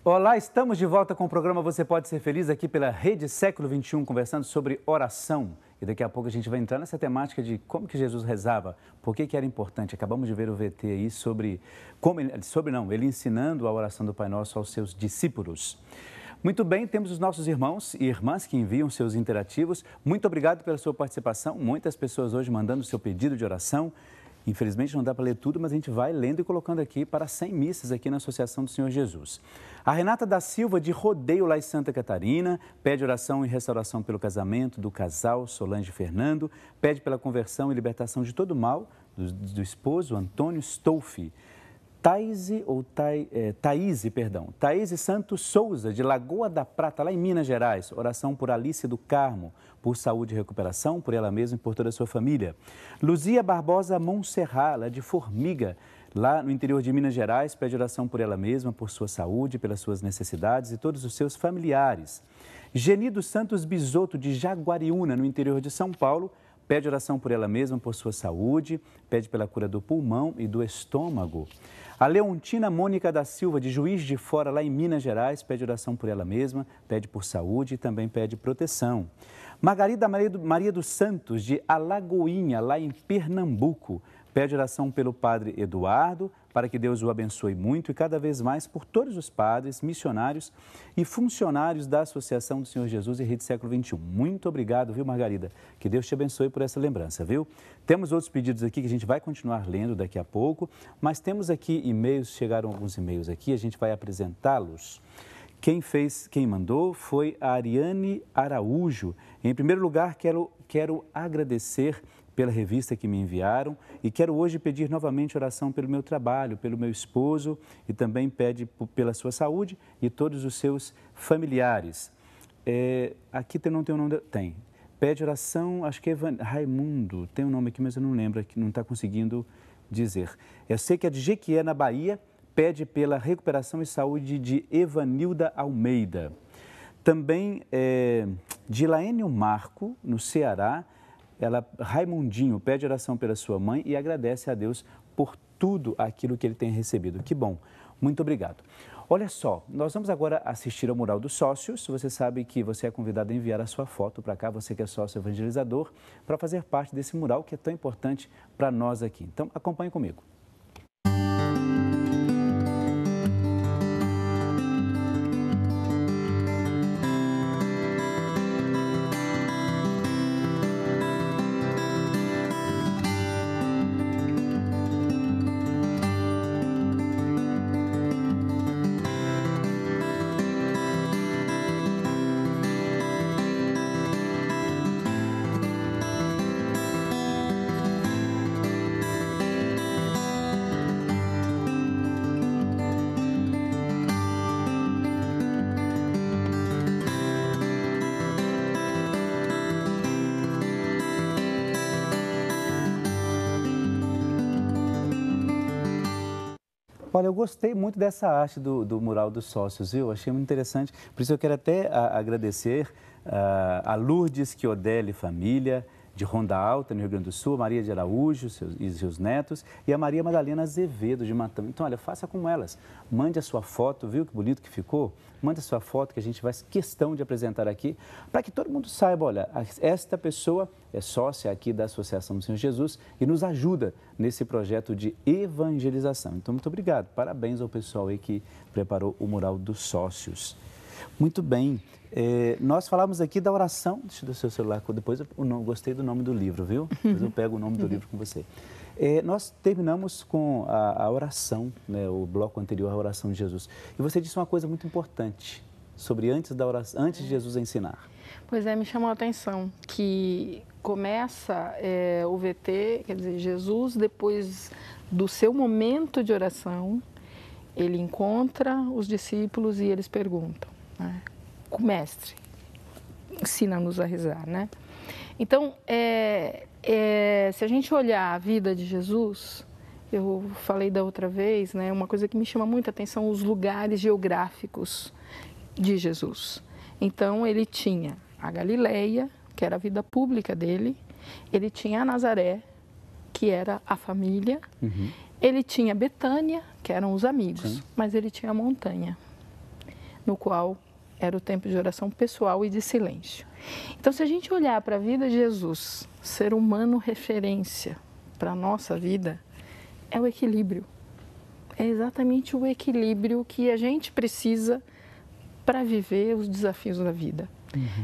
Olá, estamos de volta com o programa Você Pode Ser Feliz aqui pela Rede Século XXI, conversando sobre oração. E daqui a pouco a gente vai entrar nessa temática de como que Jesus rezava, por que era importante. Acabamos de ver o VT aí ele ensinando a oração do Pai Nosso aos seus discípulos. Muito bem, temos os nossos irmãos e irmãs que enviam seus interativos. Muito obrigado pela sua participação. Muitas pessoas hoje mandando seu pedido de oração. Infelizmente não dá para ler tudo, mas a gente vai lendo e colocando aqui para 100 missas aqui na Associação do Senhor Jesus. A Renata da Silva, de Rodeio, lá em Santa Catarina, pede oração e restauração pelo casamento do casal Solange e Fernando, pede pela conversão e libertação de todo mal do esposo Antônio Stolfi. Thaís Santos Souza, de Lagoa da Prata, lá em Minas Gerais. Oração por Alice do Carmo, por saúde e recuperação, por ela mesma e por toda a sua família. Luzia Barbosa Monserrat, lá de Formiga, lá no interior de Minas Gerais, pede oração por ela mesma, por sua saúde, pelas suas necessidades e todos os seus familiares. Geni dos Santos Bisotto, de Jaguariúna, no interior de São Paulo, pede oração por ela mesma, por sua saúde, pede pela cura do pulmão e do estômago. A Leontina Mônica da Silva, de Juiz de Fora, lá em Minas Gerais, pede oração por ela mesma, pede por saúde e também pede proteção. Margarida Maria dos Santos, de Alagoinha, lá em Pernambuco, pede oração pelo padre Eduardo, para que Deus o abençoe muito e cada vez mais por todos os padres, missionários e funcionários da Associação do Senhor Jesus e Rede Século XXI. Muito obrigado, viu, Margarida? Que Deus te abençoe por essa lembrança, viu? Temos outros pedidos aqui que a gente vai continuar lendo daqui a pouco, mas temos aqui e-mails, chegaram alguns e-mails aqui, a gente vai apresentá-los. Quem mandou foi a Ariane Araújo. Em primeiro lugar, quero agradecer pela revista que me enviaram e quero hoje pedir novamente oração pelo meu trabalho, pelo meu esposo e também pede pela sua saúde e todos os seus familiares. Aqui não tem o nome, tem. Pede oração, acho que é Raimundo, tem um nome aqui, mas eu não lembro, aqui não está conseguindo dizer. Eu sei que é de Jequié, na Bahia, pede pela recuperação e saúde de Evanilda Almeida. Também de Laênio Marco, no Ceará, Raimundinho pede oração pela sua mãe e agradece a Deus por tudo aquilo que ele tem recebido. Que bom, muito obrigado. Olha só, nós vamos agora assistir ao Mural dos Sócios. Você sabe que você é convidado a enviar a sua foto para cá, você que é sócio evangelizador, para fazer parte desse mural que é tão importante para nós aqui. Então, acompanhe comigo. Olha, eu gostei muito dessa arte do Mural dos Sócios, viu? Achei muito interessante. Por isso eu quero até agradecer a Lourdes Chiodelli família, de Ronda Alta, no Rio Grande do Sul, a Maria de Araújo e seus netos, e a Maria Madalena Azevedo, de Matão. Então, olha, faça como elas. Mande a sua foto, viu que bonito que ficou? Mande a sua foto que a gente faz questão de apresentar aqui, para que todo mundo saiba, olha, esta pessoa é sócia aqui da Associação do Senhor Jesus e nos ajuda nesse projeto de evangelização. Então, muito obrigado. Parabéns ao pessoal aí que preparou o Mural dos Sócios. Muito bem. Nós falamos aqui da oração. Deixa eu dar o seu celular, depois gostei do nome do livro, viu? Depois eu pego o nome do livro com você. Nós terminamos com a oração, né, o bloco anterior, a oração de Jesus. E você disse uma coisa muito importante sobre antes de Jesus ensinar. Pois é, me chamou a atenção que começa o VT, quer dizer, Jesus, depois do seu momento de oração, ele encontra os discípulos e eles perguntam, né? O mestre, ensina-nos a rezar, né? Então, se a gente olhar a vida de Jesus, eu falei da outra vez, né? Uma coisa que me chama muita atenção, os lugares geográficos de Jesus. Então, ele tinha a Galileia, que era a vida pública dele, ele tinha a Nazaré, que era a família, ele tinha Betânia, que eram os amigos, mas ele tinha a montanha. no qual era o tempo de oração pessoal e de silêncio. Então, se a gente olhar para a vida de Jesus, ser humano referência para a nossa vida, é o equilíbrio. É exatamente o equilíbrio que a gente precisa para viver os desafios da vida.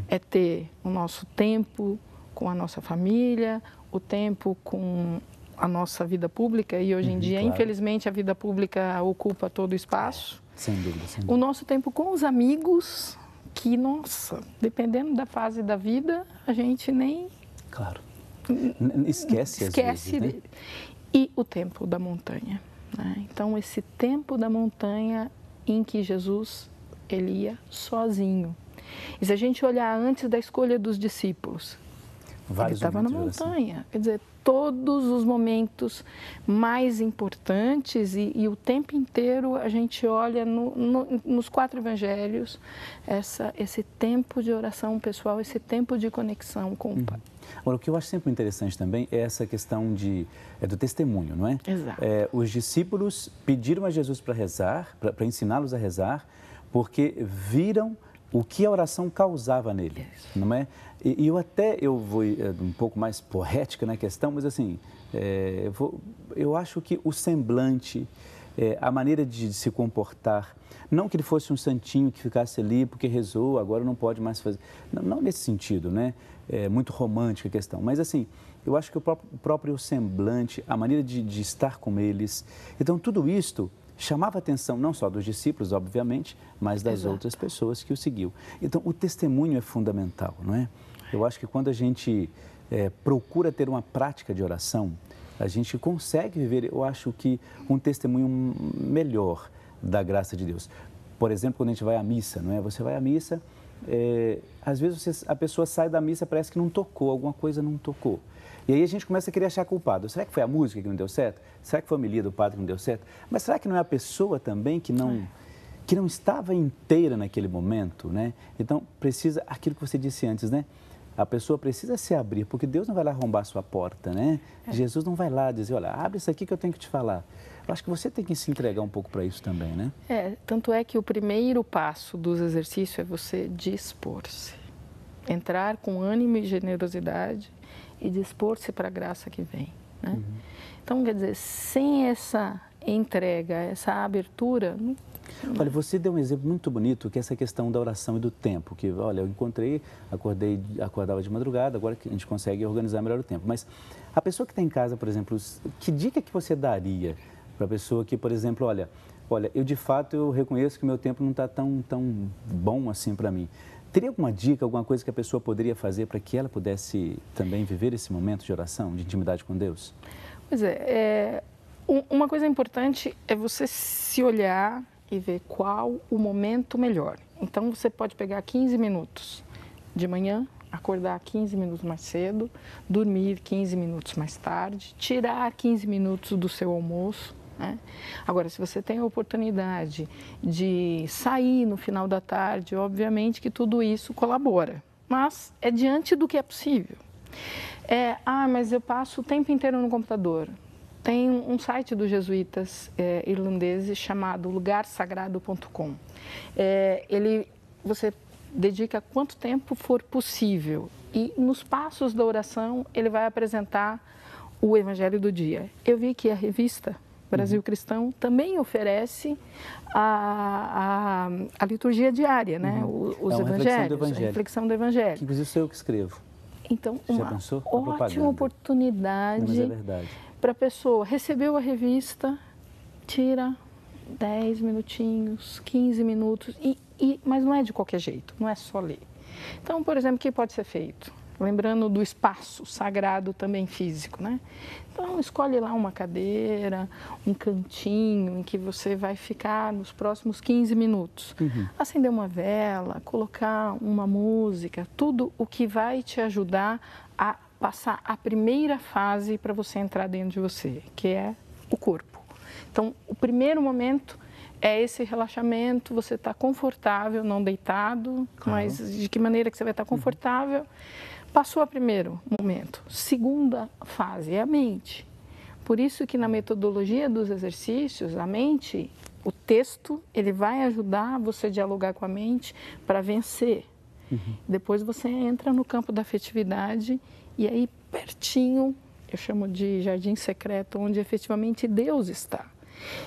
É ter o nosso tempo com a nossa família, o tempo com a nossa vida pública, e hoje em dia, claro. Infelizmente, a vida pública ocupa todo o espaço. Sem dúvida, sem dúvida. O nosso tempo com os amigos, que, nossa, dependendo da fase da vida, a gente nem... Claro. Esquece às vezes, né? Dele. E o tempo da montanha, né? Então, esse tempo da montanha em que Jesus, ele ia sozinho. E se a gente olhar antes da escolha dos discípulos, ele estava na montanha. Quer dizer, todos os momentos mais importantes e o tempo inteiro a gente olha nos 4 evangelhos esse tempo de oração pessoal, esse tempo de conexão com o Pai. Agora, o que eu acho sempre interessante também é essa questão do testemunho, não é? Exato. Os discípulos pediram a Jesus para rezar, para ensiná-los a rezar, porque viram o que a oração causava nele, não é? E eu vou um pouco mais poética na questão, mas assim, eu acho que o semblante, a maneira de se comportar, não que ele fosse um santinho que ficasse ali porque rezou, agora não pode mais fazer, não nesse sentido, né? É muito romântica a questão, mas assim, eu acho que o próprio semblante, a maneira de estar com eles, então tudo isto chamava a atenção não só dos discípulos, obviamente, mas das outras pessoas que o seguiam. Então, o testemunho é fundamental, não é? Eu acho que quando a gente procura ter uma prática de oração, a gente consegue viver, eu acho que, um testemunho melhor da graça de Deus. Por exemplo, quando a gente vai à missa, não é? Você vai à missa, às vezes a pessoa sai da missa, parece que não tocou, alguma coisa não tocou. E aí a gente começa a querer achar culpado. Será que foi a música que não deu certo? Será que foi a homilia do padre que não deu certo? Mas será que não é a pessoa também que não estava inteira naquele momento, né? Então, precisa, aquilo que você disse antes, né? A pessoa precisa se abrir, porque Deus não vai lá arrombar a sua porta, né? Jesus não vai lá dizer, olha, abre isso aqui que eu tenho que te falar. Eu acho que você tem que se entregar um pouco para isso também, né? Tanto é que o primeiro passo dos exercícios é você dispor-se. Entrar com ânimo e generosidade e dispor-se para a graça que vem, né? Então, quer dizer, sem essa entrega, essa abertura... Olha, você deu um exemplo muito bonito, que é essa questão da oração e do tempo, que, olha, eu acordava de madrugada, agora que a gente consegue organizar melhor o tempo. Mas a pessoa que está em casa, por exemplo, que dica que você daria para a pessoa que, por exemplo, olha, eu de fato eu reconheço que meu tempo não está tão bom assim para mim. Teria alguma dica, alguma coisa que a pessoa poderia fazer para que ela pudesse também viver esse momento de oração, de intimidade com Deus? Pois uma coisa importante é você se olhar e ver qual o momento melhor. Então, você pode pegar 15 minutos de manhã, acordar 15 minutos mais cedo, dormir 15 minutos mais tarde, tirar 15 minutos do seu almoço, né? Agora, se você tem a oportunidade de sair no final da tarde, obviamente que tudo isso colabora, mas é diante do que é possível. Mas eu passo o tempo inteiro no computador. Tem um site dos jesuítas irlandeses chamado lugarsagrado.com. Você dedica quanto tempo for possível e nos passos da oração ele vai apresentar o Evangelho do dia. Eu vi que a revista Brasil Cristão também oferece a liturgia diária, né? Os evangelhos, a reflexão do Evangelho. Que inclusive sou eu que escrevo. Então, uma ótima oportunidade para a pessoa. Recebeu a revista, tira 10 minutinhos, 15 minutos, mas não é de qualquer jeito, não é só ler. Então, por exemplo, o que pode ser feito? Lembrando do espaço sagrado também físico, né? Então, escolhe lá uma cadeira, um cantinho em que você vai ficar nos próximos 15 minutos. Acender uma vela, colocar uma música, tudo o que vai te ajudar a passar a primeira fase para você entrar dentro de você, que é o corpo. Então, o primeiro momento é esse relaxamento, você está confortável, não deitado, mas de que maneira que você vai estar confortável? Passou o primeiro momento. Segunda fase é a mente. Por isso que na metodologia dos exercícios, a mente O texto, ele vai ajudar você a dialogar com a mente para vencer. Depois você entra no campo da afetividade e aí pertinho, eu chamo de jardim secreto, onde efetivamente Deus está.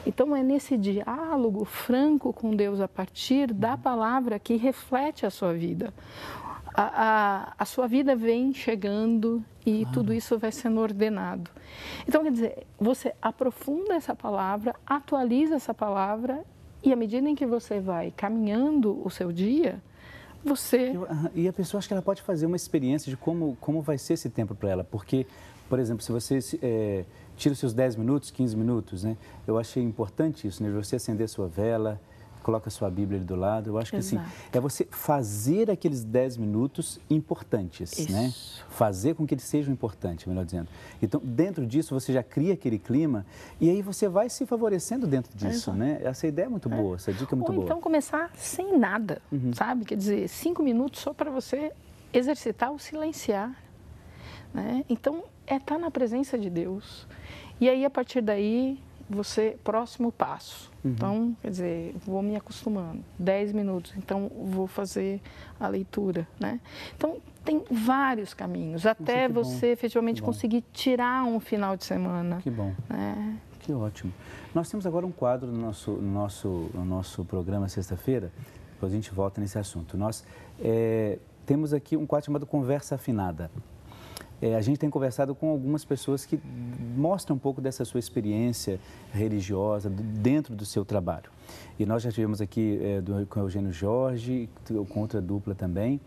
Então é nesse diálogo franco com Deus a partir da palavra que reflete a sua vida. A sua vida vem chegando e tudo isso vai sendo ordenado. Então, quer dizer, você aprofunda essa palavra, atualiza essa palavra e à medida em que você vai caminhando o seu dia, você... E a pessoa, acho que ela pode fazer uma experiência de como vai ser esse tempo para ela, porque, por exemplo, se você tira os seus 10 minutos, 15 minutos, né? Eu achei importante isso, né? Você acender a sua vela, coloca a sua Bíblia ali do lado. Eu acho que assim, é você fazer aqueles 10 minutos importantes, isso, né? Fazer com que eles sejam importantes, melhor dizendo. Então, dentro disso, você já cria aquele clima e aí você vai se favorecendo dentro disso, né? Essa ideia é muito boa, essa dica é muito boa. Ou então começar sem nada, sabe? Quer dizer, 5 minutos só para você exercitar o silenciar, né? Então, estar na presença de Deus. E aí, a partir daí, próximo passo. Então, quer dizer, vou me acostumando. 10 minutos, então vou fazer a leitura, né? Então, tem vários caminhos, até você efetivamente conseguir tirar um final de semana. Que bom. Né? Que ótimo. Nós temos agora um quadro no nosso programa sexta-feira, depois a gente volta nesse assunto. Nós temos aqui um quadro chamado Conversa Afinada. A gente tem conversado com algumas pessoas que mostram um pouco dessa sua experiência religiosa dentro do seu trabalho. E nós já tivemos aqui com o Eugênio Jorge, com outra dupla também.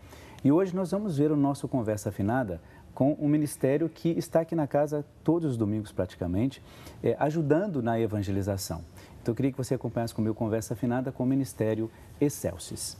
E hoje nós vamos ver o nosso Conversa Afinada com um ministério que está aqui na casa todos os domingos praticamente, ajudando na evangelização. Então eu queria que você acompanhasse comigo Conversa Afinada com o Ministério Excelsis.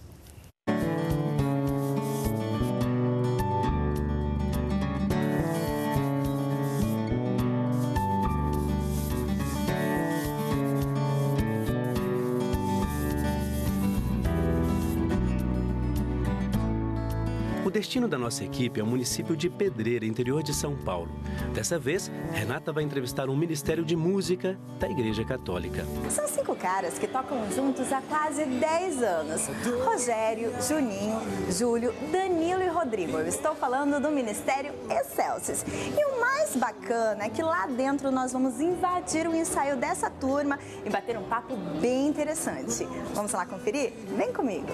O destino da nossa equipe é o município de Pedreira, interior de São Paulo. Dessa vez, Renata vai entrevistar um ministério de música da Igreja Católica. São 5 caras que tocam juntos há quase 10 anos. Rogério, Juninho, Júlio, Danilo e Rodrigo. Eu estou falando do Ministério Excelsis. E o mais bacana é que lá dentro nós vamos invadir o ensaio dessa turma e bater um papo bem interessante. Vamos lá conferir? Vem comigo.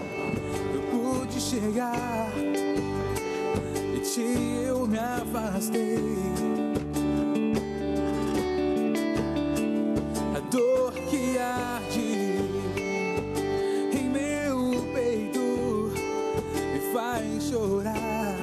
Eu pude chegar, de ti eu me afastei. A dor que arde em meu peito me faz chorar.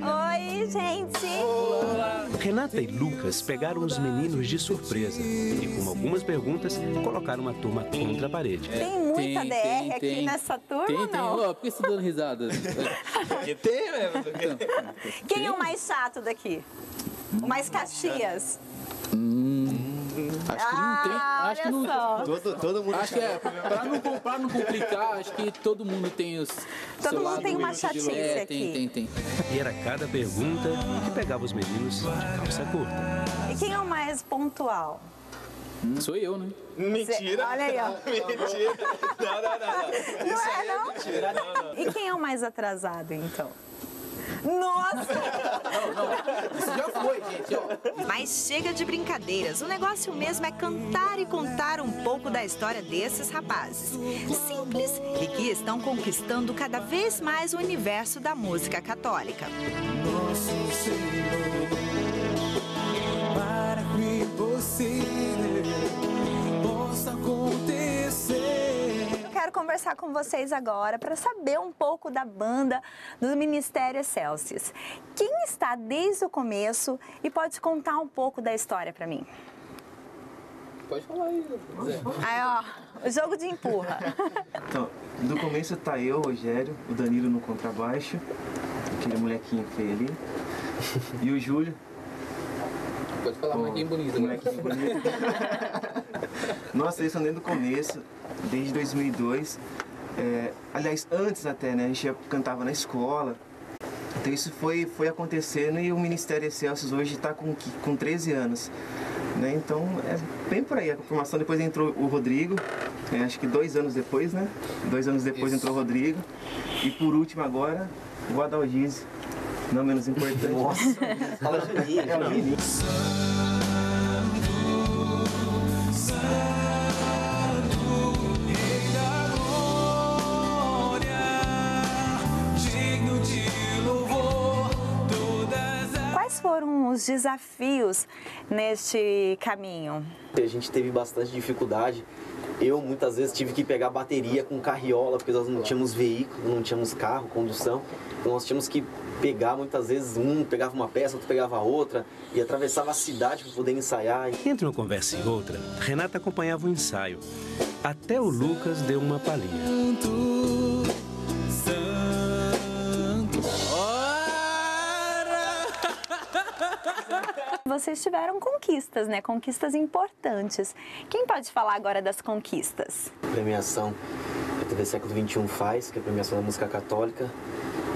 Oi, gente! Olá. Renata e Lucas pegaram os meninos de surpresa e, com algumas perguntas, colocaram a turma contra a parede. Tem muita DR aqui nessa turma, tem. não? Por que você tá dando risada? Que tem, né? Quem é o mais chato daqui? O mais Caxias? Acho que não tem. Acho que não. Só. Todo mundo Acho que pra não complicar, acho que todo mundo tem os. Todo mundo tem uma chatice aqui. Tem. E era cada pergunta que pegava os meninos de calça curta. E quem é o mais pontual? Sou eu, né? Mentira. Olha aí, ó. Mentira. Não. Não é, não? Mentira. Não. E quem é o mais atrasado, então? Nossa! Isso já foi, gente, ó. Mas chega de brincadeiras, o negócio mesmo é cantar e contar um pouco da história desses rapazes. Simples e que estão conquistando cada vez mais o universo da música católica. Nosso Senhor, para que você possa acontecer. Quero conversar com vocês agora para saber um pouco da banda do Ministério Excelsis. Quem está desde o começo e pode contar um pouco da história para mim? Pode falar aí, Zé. Aí, ó, o jogo de empurra. Então, do começo tá eu, o Rogério, o Danilo no contrabaixo, aquele molequinho feio ali, e o Júlio. Pode falar, molequinho bonito. Molequinho bonito. Nossa, eles são desde o começo, desde 2002. Aliás, antes até, né? A gente já cantava na escola. Então isso foi acontecendo e o Ministério Excelsis hoje está com 13 anos. né? Então é bem por aí a formação. Depois entrou o Rodrigo, acho que 2 anos depois, né? 2 anos depois entrou o Rodrigo. E por último agora, o Adalgise, não menos importante. Nossa, fala Juninho. É o Juninho. Quais foram os desafios neste caminho? A gente teve bastante dificuldade. Eu muitas vezes tive que pegar bateria com carriola, porque nós não tínhamos veículo, não tínhamos carro, condução. Então nós tínhamos que pegar muitas vezes, um pegava uma peça, outro pegava outra, e atravessava a cidade para poder ensaiar. Entre uma conversa e outra, Renata acompanhava o ensaio. Até o Lucas deu uma palhinha. Vocês tiveram conquistas, né? Conquistas importantes. Quem pode falar agora das conquistas? Premiação que a TV Século XXI faz, que é a premiação da música católica.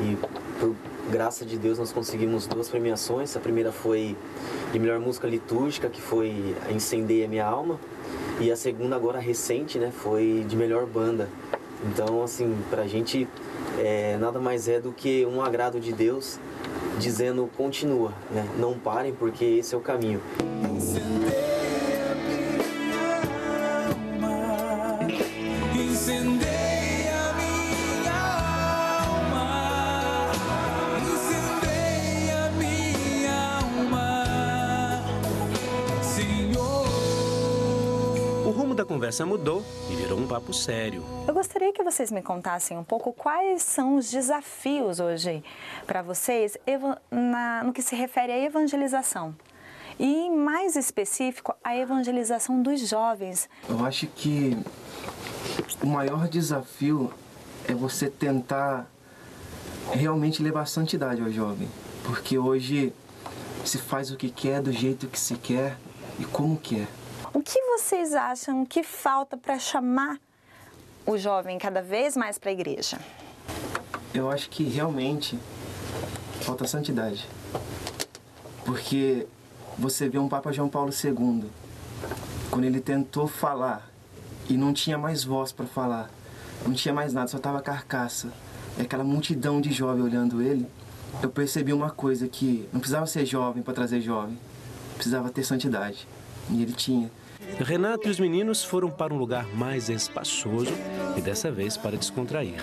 E por graça de Deus nós conseguimos 2 premiações. A primeira foi de melhor música litúrgica, que foi Incendeia Minha Alma. E a segunda, agora recente, né, foi de melhor banda. Então, assim, pra gente nada mais é do que um agrado de Deus dizendo continua, né? Não parem porque esse é o caminho. Incendeia minha alma, incendeia minha alma, incendeia minha alma, Senhor. O rumo da conversa mudou e virou um papo sério. Eu gostaria que vocês me contassem um pouco quais são os desafios hoje para vocês no que se refere à evangelização. E, mais específico, a evangelização dos jovens. Eu acho que o maior desafio é você tentar realmente levar santidade ao jovem. Porque hoje se faz o que quer, do jeito que se quer e como quer. O que vocês acham que falta para chamar o jovem cada vez mais para a igreja? Eu acho que realmente falta santidade. Porque você vê um Papa João Paulo II, quando ele tentou falar e não tinha mais voz para falar, não tinha mais nada, só tava carcaça, e aquela multidão de jovens olhando ele, eu percebi uma coisa, que não precisava ser jovem para trazer jovem, precisava ter santidade, e ele tinha. Renato e os meninos foram para um lugar mais espaçoso e dessa vez para descontrair.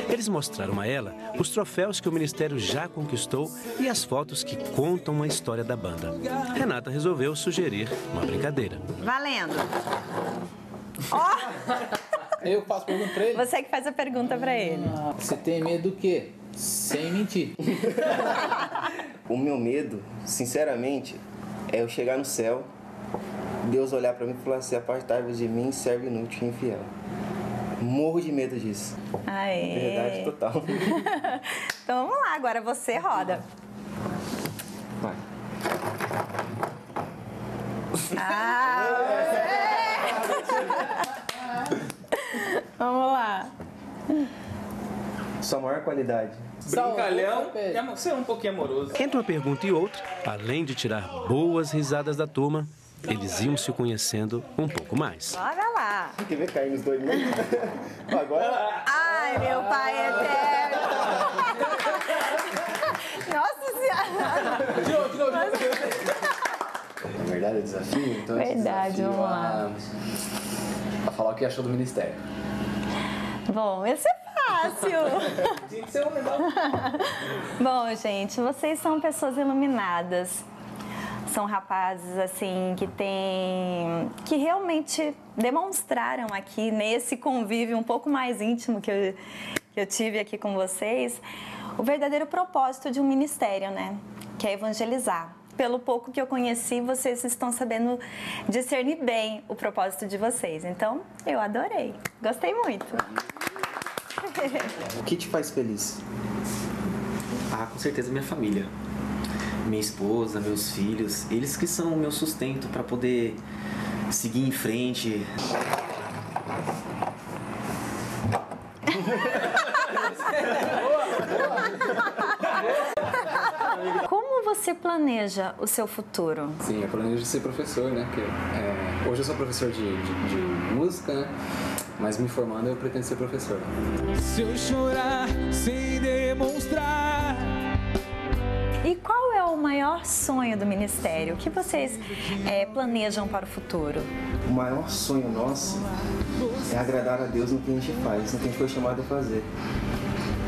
Eles mostraram a ela os troféus que o ministério já conquistou e as fotos que contam a história da banda. Renata resolveu sugerir uma brincadeira. Valendo! Ó! Eu faço pergunta pra ele. Você que faz a pergunta para ele. Você tem medo do quê? Sem mentir. O meu medo, sinceramente, é eu chegar no céu, Deus olhar para mim e falar assim: apartai-vos de mim, servo inútil e infiel. Morro de medo disso. Aê. Verdade total. Então vamos lá, agora você roda. Vai. Vamos lá. Sua maior qualidade. Brincalhão, ser um pouquinho amoroso. Entre uma pergunta e outra, além de tirar boas risadas da turma, eles iam se conhecendo um pouco mais. Bora lá. Quer ver cair nos dois mesmo? Agora. Ai, meu pai eterno. Nossa Senhora. De novo. Na verdade é desafio, então Verdade, desafio vamos lá. a falar o que achou do ministério. Bom, esse é fácil. Tinha que ser um legal. Bom, gente, vocês são pessoas iluminadas. São rapazes, assim, que realmente demonstraram aqui, nesse convívio um pouco mais íntimo que eu tive aqui com vocês, o verdadeiro propósito de um ministério, né? Que é evangelizar. Pelo pouco que eu conheci, vocês estão sabendo discernir bem o propósito de vocês. Então, eu adorei. Gostei muito. O que te faz feliz? Com certeza minha família. Minha esposa, meus filhos, eles que são o meu sustento para poder seguir em frente. Como você planeja o seu futuro? Sim, eu planejo ser professor, né? Porque, hoje eu sou professor de música, né? Mas me formando eu pretendo ser professor. Se eu chorar sem demonstrar. E qual é o maior sonho do ministério? O que vocês planejam para o futuro? O maior sonho nosso é agradar a Deus no que a gente faz, no que a gente foi chamado a fazer.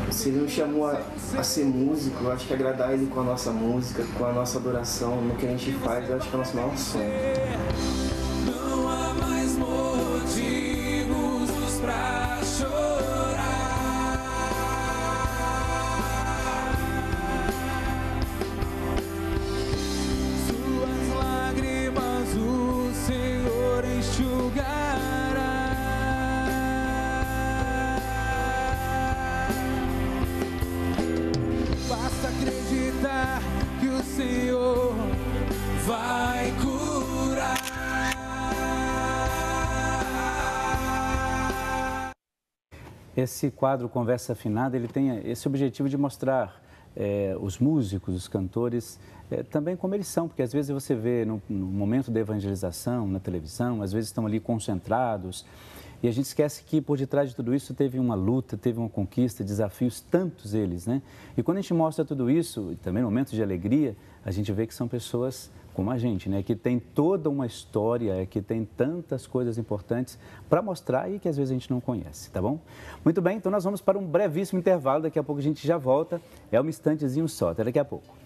Se Ele nos chamou a ser músico, eu acho que agradar Ele com a nossa música, com a nossa adoração, no que a gente faz, eu acho que é o nosso maior sonho. Não há mais motivos pra chorar. Suas lágrimas o Senhor enxugará. Basta acreditar que o Senhor vai curar. Esse quadro Conversa Afinada, ele tem esse objetivo de mostrar os músicos, os cantores, também como eles são, porque às vezes você vê no momento da evangelização, na televisão, às vezes estão ali concentrados, e a gente esquece que por detrás de tudo isso teve uma luta, teve uma conquista, desafios, tantos eles, né? E quando a gente mostra tudo isso, e também momentos de alegria, a gente vê que são pessoas como a gente, né? Que tem toda uma história, que tem tantas coisas importantes para mostrar e que às vezes a gente não conhece, tá bom? Muito bem, então nós vamos para um brevíssimo intervalo, daqui a pouco a gente já volta, é um instantezinho só, até daqui a pouco.